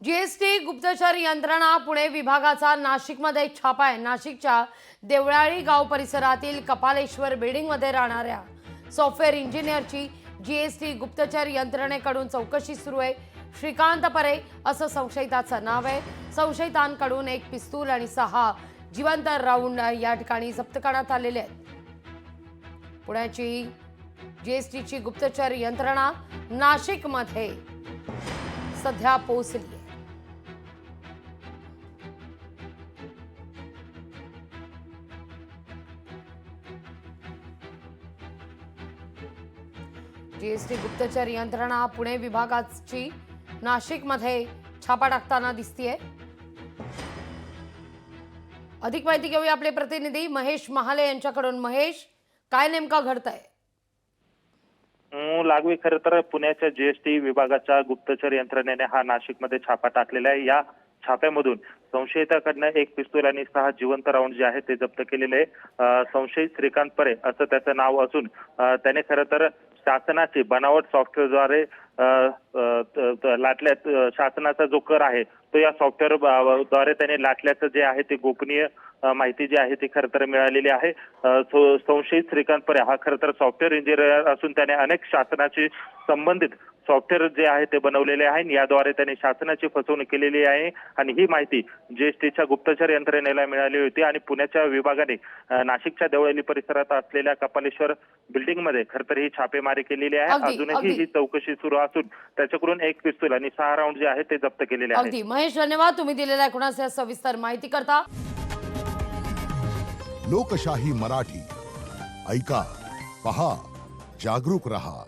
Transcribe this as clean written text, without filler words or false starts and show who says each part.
Speaker 1: GST गुप्तचर यंत्रणा पुणे विभागाचा नाशिकमध्ये छापा आहे। नाशिकच्या देवळाळी गाव परिसरातील कपालेश्वर बिल्डिंगमध्ये राहणाऱ्या सॉफ्टवेअर इंजिनियरची जीएसटी गुप्तचर यंत्रणेकडून चौकशी सुरू आहे। श्रीकांत परे असं संशयिताचं नाव आहे। संशयितांकडून एक पिस्तूल आणि 6 जिवंत राऊंड या ठिकाणी जप्त करण्यात आलेले आहेत। पुण्याची जीएसटीची गुप्तचर यंत्रणा नाशिकमध्ये सध्या पोहोचली आहे। जीएसटी गुप्तचर यंत्रणा पुणे विभागाची नाशिकमध्ये छापा टाकताना दिसतीये। अधिक माहिती घेऊया आपले प्रतिनिधी महेश महाले यांच्याकडून। महेश, काय नेमका घडतंय?
Speaker 2: लागवी खरं तर पुण्याच्या जीएसटी विभागाच्या गुप्तचर यंत्रणेने हा नाशिकमध्ये छापा टाकलेला आहे। या छाप्यामधून संशयिताकडनं एक पिस्तूल आणि 6 जिवंत राऊंड जे आहे ते जप्त केलेले आहे। संशयित श्रीकांत परे असं त्याचं नाव असून त्याने खरं तर शासनाची बनावट सॉफ्टवेअरद्वारे लाटल्यात शासनाचा जो कर आहे तो या सॉफ्टवेअर द्वारे त्याने लाटल्याचं जे आहे ते गोपनीय माहिती जी आहे ती खरं तर मिळालेली आहे। संशयित श्रीकांत परे हा खरं तर सॉफ्टवेअर इंजिनियर असून त्याने अनेक शासनाशी संबंधित सॉफ्टवेअर जे आहे ते बनवलेले आहे। याद्वारे त्याने शासनाची फसवणूक केलेली आहे आणि ही माहिती जीएसटीच्या गुप्तचर यंत्रणेला मिळाली होती आणि पुण्याच्या विभागाने नाशिकच्या देवळाली परिसरात असलेल्या कपालेश्वर बिल्डिंग मध्ये खरं तर ही छापेमारी केलेली आहे। अजूनही ही चौकशी सुरू असून त्याच्याकडून एक पिस्तूल आणि 6 राऊंड जे आहे ते जप्त केलेले आहेत।
Speaker 1: अगदी महेश, धन्यवाद तुम्ही दिलेल्या एकूणच सविस्तर माहिती करता।
Speaker 3: लोकशाही मराठी ऐका, पहा, जागरूक रहा।